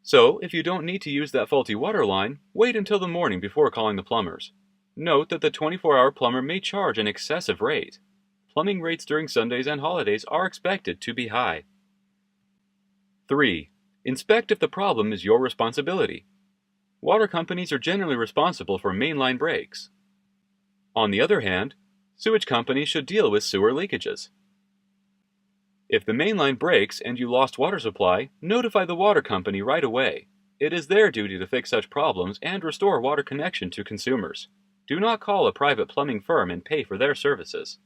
So, if you don't need to use that faulty water line, wait until the morning before calling the plumbers. Note that the 24-hour plumber may charge an excessive rate. Plumbing rates during Sundays and holidays are expected to be high. 3. Inspect if the problem is your responsibility. Water companies are generally responsible for mainline breaks. On the other hand, sewage companies should deal with sewer leakages. If the mainline breaks and you lost water supply, notify the water company right away. It is their duty to fix such problems and restore water connection to consumers. Do not call a private plumbing firm and pay for their services.